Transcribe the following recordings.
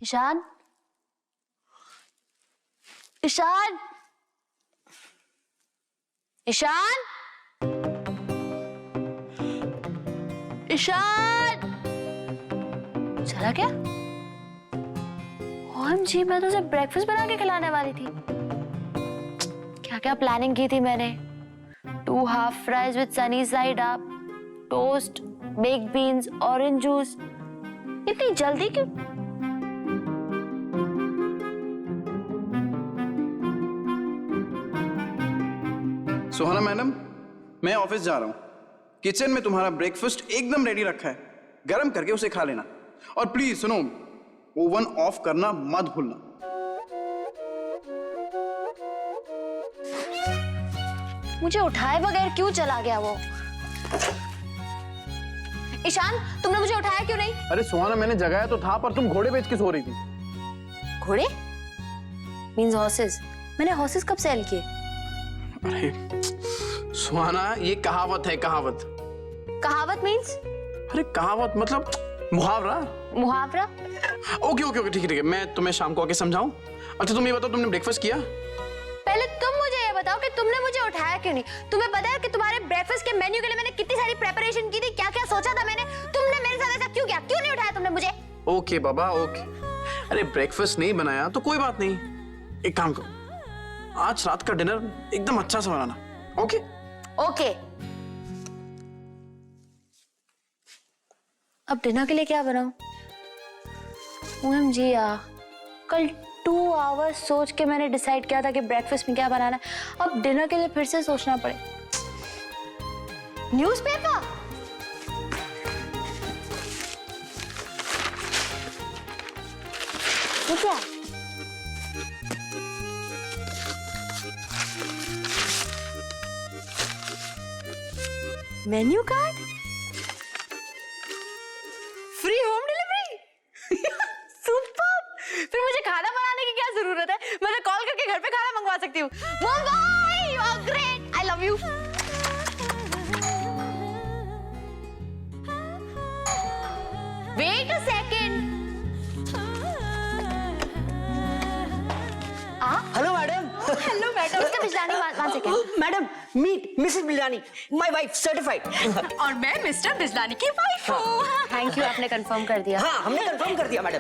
ईशान, ईशान, ईशान, ईशान, चला क्या? OMG, मैं तो उसे ब्रेकफास्ट बना के खिलाने वाली थी। क्या क्या प्लानिंग की थी मैंने। 2 half fries with sunny side up, toast, baked beans, orange juice. इतनी जल्दी क्यों? सुहाना मैडम, मैं ऑफिस जा रहा हूँ। किचन में तुम्हारा ब्रेकफास्ट एकदम रेडी रखा है, गरम करके उसे खा लेना। और प्लीज सुनो, ओवन ऑफ करना मत भूलना। मुझे उठाए बगैर क्यों चला गया वो? ईशान, तुमने मुझे उठाया क्यों नहीं? अरे सुहाना, मैंने जगाया तो था, पर तुम घोड़े बेच के सो रही थी। घोड़े? Means horses. मैंने हॉर्सेस कब सेल किए? अरे सुहाना, ये कहावत है, कहावत। कहावत मीन्स? अरे कहावत मतलब मुहावरा। मुहावरा? ओके ओके ओके, ठीक है ठीक है, मैं तुम्हें शाम को आके समझाऊं। अच्छा तुम ये बताओ, तुमने ब्रेकफास्ट किया? पहले तुम मुझे ये बताओ कि तुमने मुझे उठाया क्यों नहीं? तुम्हें पता है कि तुम्हारे ब्रेकफास्ट के मेन्यू के लिए मैंने कितनी सारी प्रेपरेशन की थी, क्या क्या सोचा था मैंने? तुमने मेरे साथ ऐसा क्यों किया? क्यों नहीं उठाया तुमने मुझे? ओके बाबा ओके। अरे ब्रेकफास्ट नहीं बनाया तो कोई बात नहीं, एक काम करो, आज रात का डिनर एकदम अच्छा सा बनाना। Okay okay. अब डिनर के लिए क्या बनाऊं? OMG यार, कल 2 आवर्स सोच के मैंने डिसाइड किया था कि ब्रेकफास्ट में क्या बनाना है। अब डिनर के लिए फिर से सोचना पड़े। न्यूज़पेपर? ये क्या? Menu card? Free home delivery? Super! फिर मुझे खाना बनाने की क्या जरूरत है? मैं तो कॉल करके घर पे खाना मंगवा सकती हूँ। Mumbai, you are great, I love you. Wait a second. Hello madam. Hello madam. Mister Bijlani, one second. Madam, meet missus Bijlani, my wife, certified. और मैं मिस्टर बिजलानी की वाइफ हूँ। थैंक यू, आपने कंफर्म कर दिया। हाँ, हमने कंफर्म कर दिया मैडम।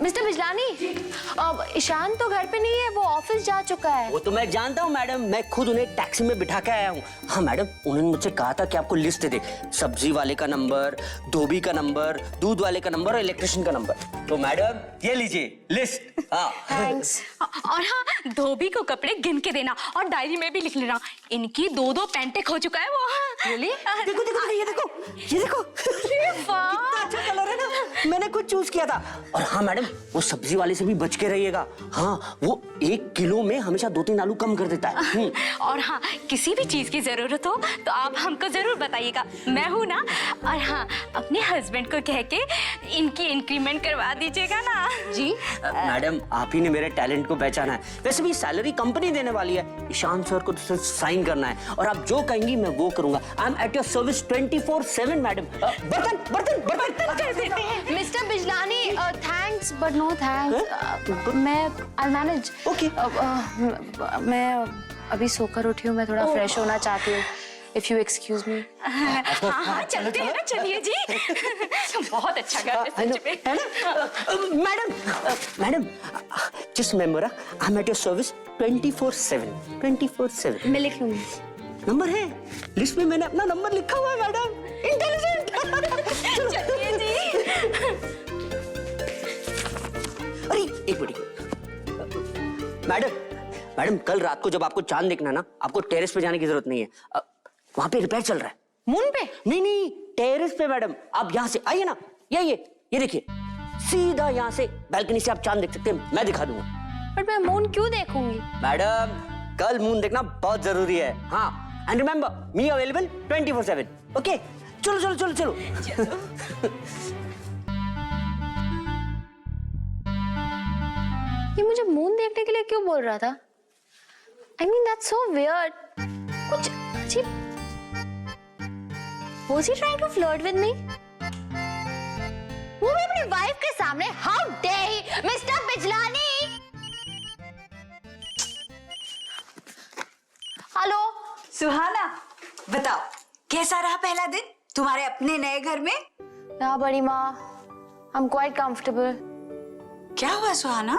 मिस्टर बिजलानी, अब ईशान तो घर पे नहीं है, वो ऑफिस जा चुका है। वो तो मैं जानता हूँ मैडम, मैं खुद उन्हें टैक्सी में बिठा के आया हूँ। हाँ मैडम, उन्होंने मुझसे कहा था कि आपको लिस्ट दे, सब्जी वाले का नंबर, धोबी का नंबर, दूध वाले का नंबर और इलेक्ट्रिशियन का नंबर। तो मैडम ये लीजिए लिस्ट। हाँ थैंक्स। और हाँ, धोबी को कपड़े गिन के देना और डायरी में भी लिख लेना। इनकी 2-2 पैंटे खो चुका है वो। देखो देखो देखो, ये देखो, ये देखो, कितना अच्छा कलर है ना, मैंने खुद चूज किया था। और हाँ मैडम, वो सब्जी वाले से भी बच के रहिएगा। हाँ, वो 1 किलो में हमेशा 2-3 आलू कम कर देता है। और हाँ, किसी भी चीज की जरूरत हो तो आप हमको जरूर बताइएगा, मैं हूँ ना। और हाँ, अपने हस्बैंड को कह के इनकी इंक्रीमेंट करवा दीजिएगा ना। जी मैडम, आप ही ने मेरे टैलेंट को पहचाना है। वैसे भी सैलरी कंपनी देने वाली है, ईशान सर को तो सिर्फ साइन करना है और आप जो कहेंगी मैं वो करूंगा। I am at your service 24/7 madam. बर्तन बर्तन बर्तन कर देते हैं। Mister Bijlani, thanks but no thanks. मैं आई मैनेज। ओके। मैं अभी सोकर उठी हूँ, मैं थोड़ा फ्रेश होना चाहती हूँ। If you excuse me. हाँ हाँ, चलते हैं ना, चलिए जी। बहुत अच्छा गा रहे हैं सच में। है ना madam? Madam just remember, I am at your service 24/7। मैं लिख लूंगी। नंबर है लिस्ट में, मैंने अपना नंबर लिखा हुआ है मैडम। इंटेलिजेंट। चलिए जी। अरे एक मिनट मैडम, मैडम कल रात को जब आपको चांद देखना ना, आपको टेरेस पे जाने की जरूरत नहीं है, वहां पे रिपेयर चल रहा है। मून पे? नहीं नहीं, टेरेस पे मैडम। आप यहाँ से आइए ना, ये देखिए, सीधा यहाँ से बालकनी से आप चांद देख सकते हैं, मैं दिखा दूंगा। पर मैं मून क्यों देखूंगी? मैडम कल मून देखना बहुत जरूरी है। हाँ, and remember me available 24/7। Okay, चलो चलो चलो चलो। ये मुझे मून देखने के लिए क्यों बोल रहा था? I mean that's so weird. कुछ अजीब। Was he trying to flirt with me? वो भी अपनी वाइफ के सामने। How dare he, mister Bijlani. Hello Suhana, बताओ कैसा रहा पहला दिन तुम्हारे अपने नए घर में? या बड़ी माँ, आई एम क्वाइट कंफर्टेबल। क्या हुआ सुहाना,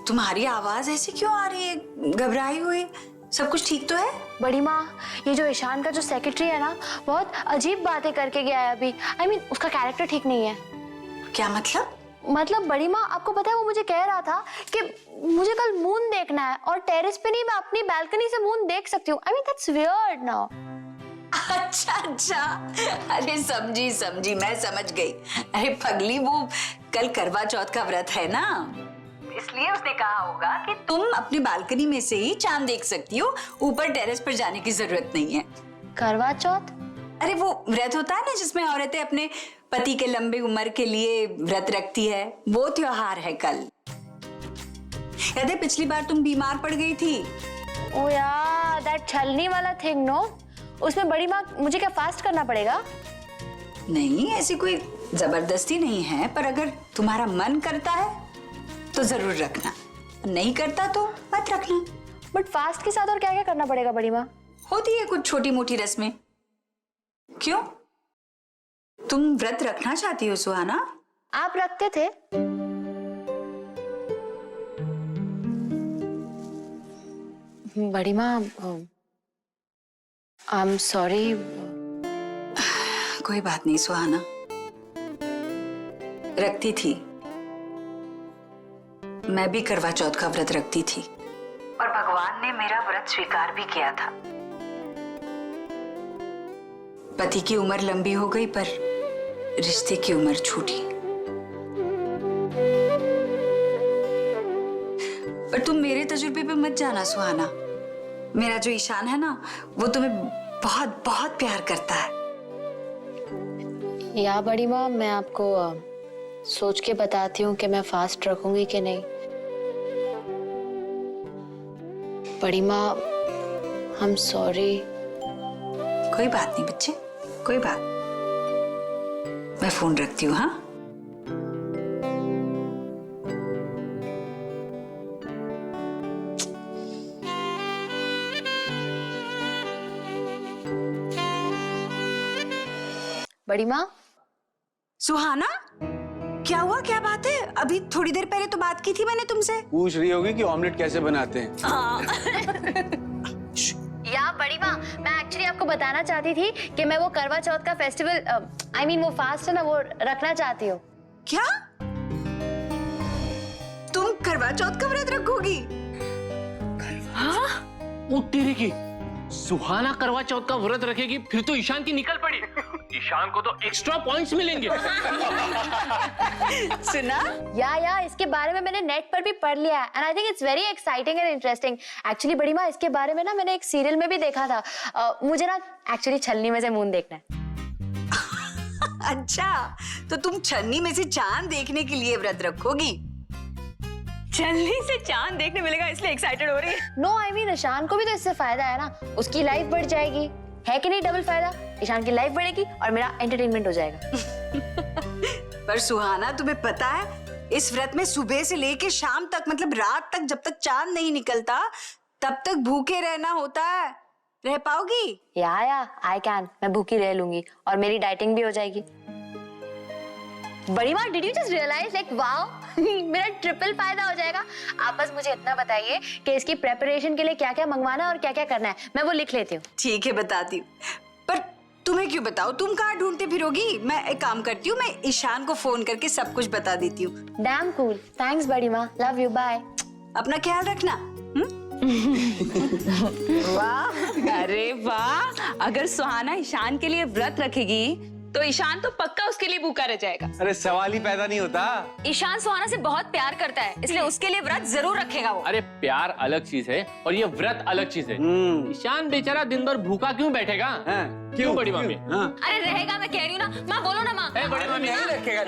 तुम्हारी आवाज ऐसी क्यों आ रही है, घबराई हुई? सब कुछ ठीक तो है? बड़ी माँ, ये जो ईशान का जो सेक्रेटरी है ना, बहुत अजीब बातें करके गया है अभी। I mean, उसका कैरेक्टर ठीक नहीं है। क्या मतलब? मतलब बड़ी माँ, आपको पता है वो मुझे कह रहा था कि मुझे कल मून देखना है और टेरेस पे नहीं, मैं अपनी बालकनी से मून देख सकती हूँ। I mean, that's weird now. अच्छा अच्छा, अरे समझी समझी, मैं समझ गई। अरे पगली, वो कल करवा चौथ का व्रत है ना, इसलिए उसने कहा होगा कि तुम अपनी बालकनी में से ही चांद देख सकती हो, ऊपर टेरेस पर जाने की जरूरत नहीं है। करवा चौथ? अरे वो व्रत होता है ना जिसमें औरतें अपने पति के लंबी उम्र के लिए व्रत रखती है, वो त्योहार है कल। याद है पिछली बार तुम बीमार पड़ गई थी? ओ यार, दैट छलनी वाला थिंग नो, उसमें बड़ी माँ मुझे क्या फास्ट करना पड़ेगा? नहीं, ऐसी कोई जबरदस्ती नहीं है, पर अगर तुम्हारा मन करता है तो जरूर रखना, नहीं करता तो मत रखना। बट फास्ट के साथ और क्या क्या करना पड़ेगा बड़ी माँ? होती है कुछ छोटी मोटी रस्में। क्यों, तुम व्रत रखना चाहती हो सुहाना? आप रखते थे? बड़ी माँ, आई एम सॉरी। कोई बात नहीं सुहाना, रखती थी। मैं भी करवा चौथ का व्रत रखती थी और भगवान ने मेरा व्रत स्वीकार भी किया था। पति की उम्र लंबी हो गई पर रिश्ते की उम्र छोटी। पर तुम मेरे तजुर्बे पे मत जाना सुहाना, मेरा जो ईशान है ना, वो तुम्हें बहुत बहुत प्यार करता है। या बड़ी माँ, मैं आपको सोच के बताती हूँ कि मैं फास्ट रखूंगी कि नहीं। बड़ी माँ, आई एम सॉरी। कोई बात नहीं बच्चे, कोई बात। मैं फोन रखती हूँ। हाँ, बड़ी माँ। सुहाना, क्या हुआ, क्या बात है? अभी थोड़ी देर पहले तो बात की थी मैंने तुमसे। पूछ रही होगी कि ऑमलेट कैसे बनाते हैं। या बड़ी माँ, मैं एक्चुअली आपको बताना चाहती थी कि मैं वो करवा चौथ का फेस्टिवल, आई मीन वो फास्ट है ना, वो रखना चाहती हूँ। क्या तुम करवा चौथ का व्रत रखोगी? वो तेरे की सुहाना करवा चौथ का व्रत रखेगी, फिर तो ईशान की निकल पड़ी। ईशान को तो एक्स्ट्रा पॉइंट्स मिलेंगे। सुना? या इसके बारे में मैंने नेट पर भी पढ़ लिया है, and I think it's very exciting and interesting. Actually बड़ी माँ, इसके बारे में ना मैंने एक सीरियल में भी देखा था। मुझे ना एक्चुअली छलनी में से मून देखना है। अच्छा, तो तुम छन्नी में से चांद देखने के लिए व्रत रखोगी? छलनी से चांद देखने मिलेगा इसलिए एक्साइटेड हो रही है। नो, आई मीन ईशान को भी तो इससे फायदा है ना, उसकी लाइफ बढ़ जाएगी, है कि नहीं? डबल फायदा, ईशान की लाइफ बढ़ेगी और मेरा एंटरटेनमेंट हो जाएगा। पर सुहाना, तुम्हें पता है इस व्रत में सुबह से लेके शाम तक, मतलब रात तक, जब तक चांद नहीं निकलता तब तक भूखे रहना होता है। रह पाओगी? या आई कैन, मैं भूखी रह लूंगी और मेरी डाइटिंग भी हो जाएगी। बड़ी माँ, did you just realize, like wow, मेरा ट्रिपल फायदा हो जाएगा। आप बस मुझे इतना बताइए कि इसकी प्रेपरेशन के लिए क्या क्या मंगवाना है और क्या क्या करना है, मैं वो लिख लेती हूँ। ठीक है, बताती हूँ। पर तुम्हें क्यों बताओ, तुम कहाँ ढूंढते फिरोगी? मैं एक काम करती हूँ, मैं ईशान को फोन करके सब कुछ बता देती हूँ। डैम कूल, थैंक्स बड़ी माँ, लव यू, बाय। अपना ख्याल रखना। वाह, अरे वाह, अगर सुहाना ईशान के लिए व्रत रखेगी तो ईशान तो पक्का उसके लिए भूखा रह जाएगा। अरे सवाल ही पैदा नहीं होता। ईशान सुहाना से बहुत प्यार करता है, इसलिए उसके लिए व्रत जरूर रखेगा वो। अरे प्यार अलग चीज है और ये व्रत अलग चीज है। ईशान बेचारा दिन भर भूखा क्यों बैठेगा? क्यों बड़ी मम्मी? अरे रहेगा, मैं कह रही हूँ ना। माँ बोलो ना माँ। बड़ी मम्मी नहीं रखेगा,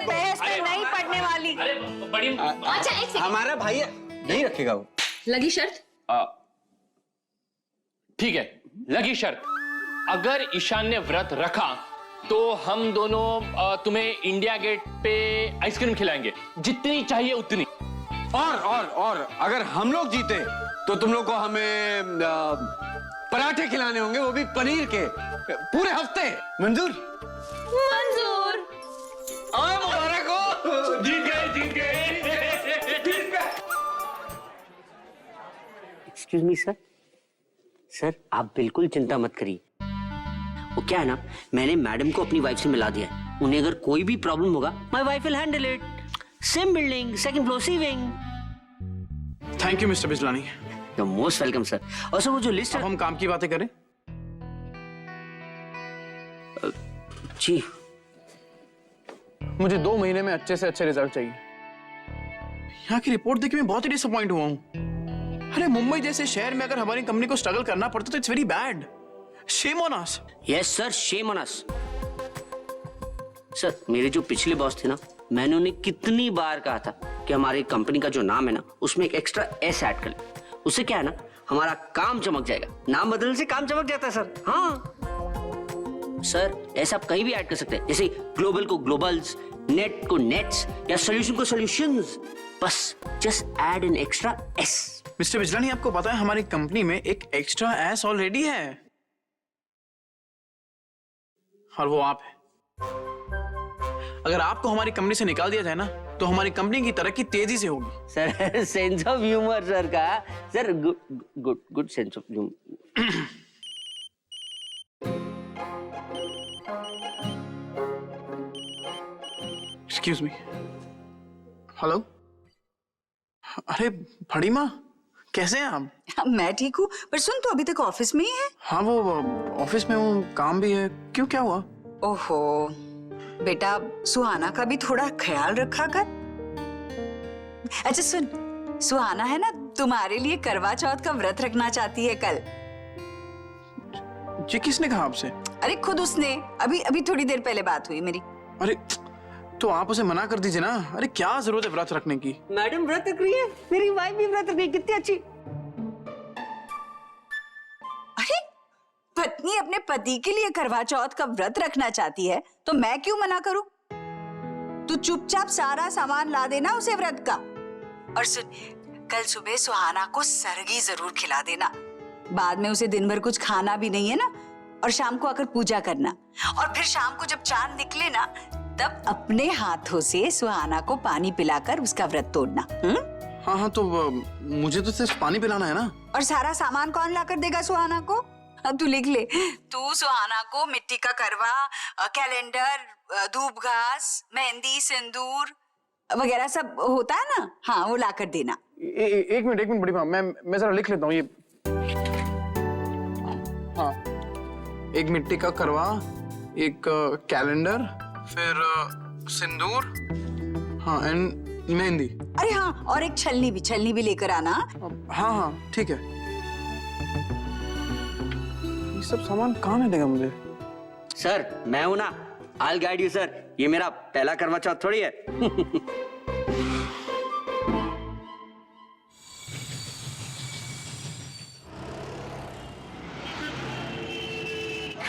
बहस पे नहीं पड़ने वाली। अरे बड़ी अच्छा, एक सेकंड। हमारा भाई है, नहीं रखेगा वो। लगी शर्त? ठीक है, लगी शर्त। अगर ईशान ने व्रत रखा तो हम दोनों तुम्हें इंडिया गेट पे आइसक्रीम खिलाएंगे, जितनी चाहिए उतनी। और अगर हम लोग जीते तो तुम लोग को हमें पराठे खिलाने होंगे, वो भी पनीर के, पूरे हफ्ते। मंजूर? मंजूर। मुबारक हो। जीत गए। Excuse me sir. सर आप बिल्कुल चिंता मत करिए। वो क्या है ना, मैंने मैडम को अपनी वाइफ से मिला दिया है। उन्हें अगर कोई भी प्रॉब्लम होगा, my wife will handle it. Same building, second floor, C wing. Thank you mister Bijlani. You most welcome sir. और सर वो जो लिस्ट अब है। हम काम की बातें करें। जी मुझे 2 महीने में अच्छे से अच्छे रिजल्ट चाहिए। यहाँ की रिपोर्ट देख के मैं बहुत ही डिसअपॉइंट हुआ हूँ। अरे मुंबई जैसे शहर में अगर हमारी कंपनी को स्ट्रगल करना पड़ता तो it's very bad. Shame on us. Yes sir, shame on us. Sir मेरे जो पिछले बॉस थे ना, मैंने उन्हें कितनी बार कहा था कि हमारी कंपनी का जो नाम है ना, उसमें एक एक्स्ट्रा एस ऐड कर ले। उससे क्या है ना, हमारा काम चमक जाएगा। नाम बदलने से काम चमक जाता है सर। हाँ सर, ऐसा आप कहीं भी ऐड कर सकते हैं, जैसे ग्लोबल को ग्लोबल्स, नेट को नेट्स, या सॉल्यूशन को सॉल्यूशंस। बस just add an extra S. Mister Bijlani, आपको पता है हमारी कंपनी में एक एक्स्ट्रा एस ऑलरेडी है, और वो आप है। अगर आपको हमारी कंपनी से निकाल दिया जाए ना, तो हमारी कंपनी की तरक्की तेजी से होगी। Sir sense of humour sir का। Sir good sense of humour. Excuse me. Hello. अरे बड़ी माँ, कैसे हैं आप? मैं ठीक हूँ, पर सुन, तो अभी तक ऑफिस में ही है? हाँ, वो ऑफिस में हूँ, काम भी है। क्यों, क्या हुआ? ओहो बेटा, सुहाना का भी थोड़ा ख्याल रखा कर। अच्छा सुन, सुहाना है ना, तुम्हारे लिए करवा चौथ का व्रत रखना चाहती है कल। ये किसने कहा आपसे? अरे खुद उसने, अभी अभी थोड़ी देर पहले बात हुई मेरी। अरे तो आप उसे मना कर दीजिए ना। अरे क्या जरूरत है व्रत रखने की? मैडम व्रत रख रही है, मेरी वाइफ भी व्रत रख रही है, कितनी अच्छी। अरे पत्नी अपने पति के लिए करवा चौथ का व्रत रखना चाहती है, तो मैं क्यों मना करूं? तू चुपचाप सारा सामान ला देना उसे व्रत का। और सुन, कल सुबह सुहाना को सरगी जरूर खिला देना। बाद में उसे दिन भर कुछ खाना भी नहीं है ना, और शाम को आकर पूजा करना। और फिर शाम को जब चांद निकले ना, तब अपने हाथों से सुहाना को पानी पिलाकर उसका व्रत तोड़ना। हाँ हाँ, तो मुझे तो सिर्फ पानी पिलाना है ना। और सारा सामान कौन लाकर देगा सुहाना को? अब तू लिख ले। तू सुहाना को मिट्टी का करवा, कैलेंडर, धूप घास, मेहंदी, सिंदूर वगैरह सब होता है ना, हाँ वो लाकर देना। एक मिनट बड़ी माँ, मैं जरा लिख लेता हूँ ये। हाँ, एक मिट्टी का करवा, एक कैलेंडर, फिर सिंदूर, हाँ, एंड मेहंदी। अरे हाँ, और एक छलनी भी लेकर आना। हाँ हाँ ठीक है। ये सब सामान कहाँ मिलेगा मुझे? सर मैं हूं ना, I'll guide you सर। ये मेरा पहला करवा चौथ थोड़ी है।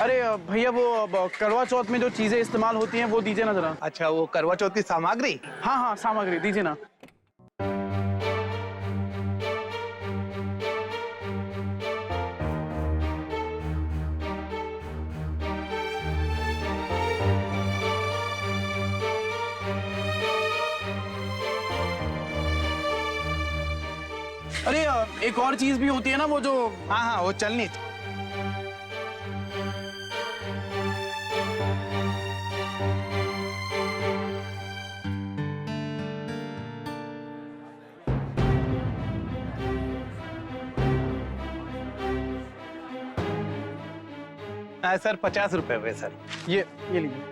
अरे भैया, वो करवा चौथ में जो चीजें इस्तेमाल होती हैं वो दीजिए ना जरा। अच्छा, वो करवा चौथ की सामग्री? हाँ हाँ, सामग्री दीजिए ना। अरे एक और चीज भी होती है ना, वो जो, हाँ हाँ, वो चलनी। सर 50 रुपए हुए सर। ये लीजिए।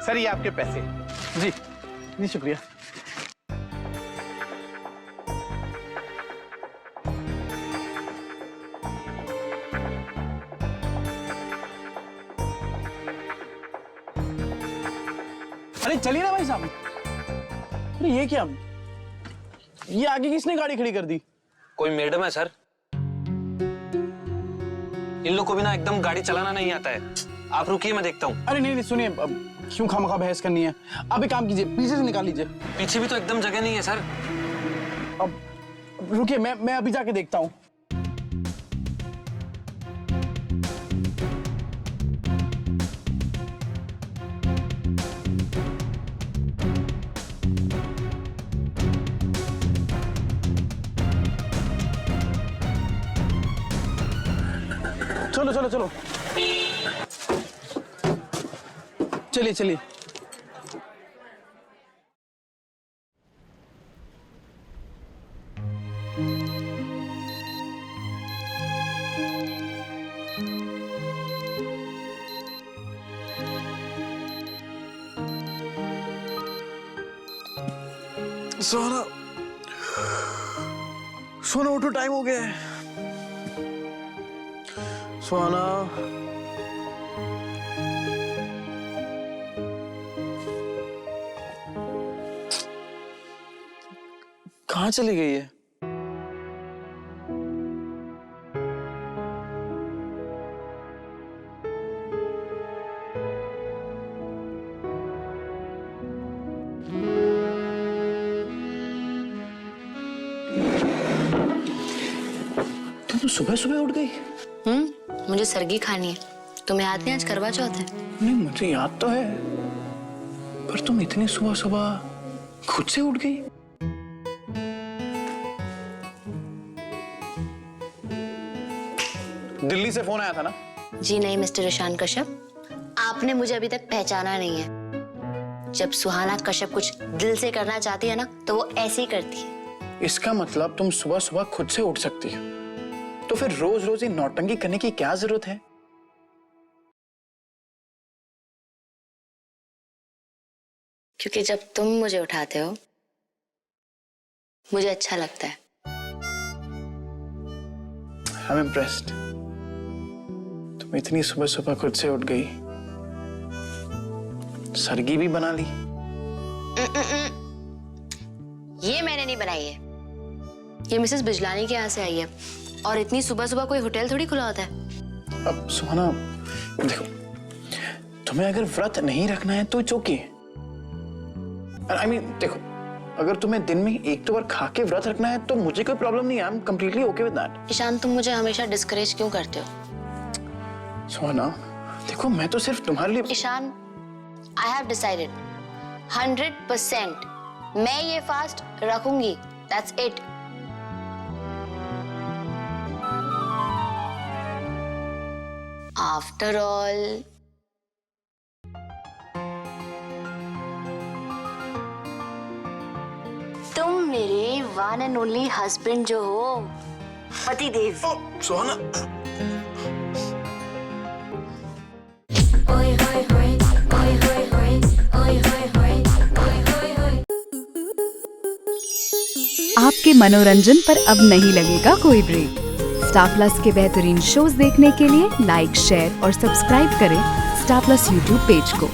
सर ये आपके पैसे। जी जी, शुक्रिया। अरे चलिए ना भाई साहब। अरे ये क्या, ये आगे किसने गाड़ी खड़ी कर दी? कोई मैडम है सर। इन लोग को भी ना एकदम गाड़ी चलाना नहीं आता है। आप रुकिए, मैं देखता हूँ। अरे नहीं सुनिए, अब क्यों खामखा बहस करनी है? आप एक काम कीजिए, पीछे से निकाल लीजिए। पीछे भी तो एकदम जगह नहीं है सर। अब रुकिए, मैं अभी जाके देखता हूँ। चलो चलो चलो, चलिए चलिए। सोना, सोना उठो, टाइम हो गया है। सोना, कहाँ चली गई है? तुम तो सुबह सुबह उठ गई। मुझे सरगी खानी है। तुम्हें याद नहीं आज करवा चौथ है? नहीं, मुझे याद तो है, पर तुम इतनी सुबह सुबह खुद से उठ गई। दिल्ली से फोन आया था ना? जी नहीं मिस्टर ईशान कश्यप, आपने मुझे अभी तक पहचाना नहीं है। जब सुहाना कश्यप कुछ दिल से करना चाहती है ना, तो वो ऐसे ही करती है। इसका मतलब तुम सुबह सुबह खुद से उठ सकती हो, तो फिर रोज रोज ये नौटंकी करने की क्या जरूरत है? क्योंकि जब तुम मुझे उठाते हो मुझे अच्छा लगता है। I'm impressed। तुम इतनी सुबह सुबह खुद से उठ गई, सरगी भी बना ली। ये मैंने नहीं बनाई है, ये मिसेस बिजलानी के यहाँ से आई है। और इतनी सुबह सुबह कोई होटल थोड़ी खुला होता है। अब सुहाना देखो, तुम्हें अगर व्रत नहीं रखना है तो इट्स ओके। आई मीन देखो, अगर तुम्हें दिन में एक दो बार खा के व्रत रखना है तो मुझे कोई प्रॉब्लम नहीं है। I am completely okay with that. Ishan, तुम मुझे हमेशा डिस्करेज क्यों करते हो? सुहाना देखो, मैं तो सिर्फ तुम्हारे लिए। ईशान, आई हैव डिसाइडेड 100% मैं ये फास्ट रखूंगी। That's it. आफ्टर ऑल तुम मेरे वन एंड ओनली हस्बैंड जो हो, पति देव। सुहाना, आपके मनोरंजन पर अब नहीं लगेगा कोई ब्रेक। स्टार प्लस के बेहतरीन शोज देखने के लिए लाइक, शेयर और सब्सक्राइब करें स्टार प्लस यूट्यूब पेज को।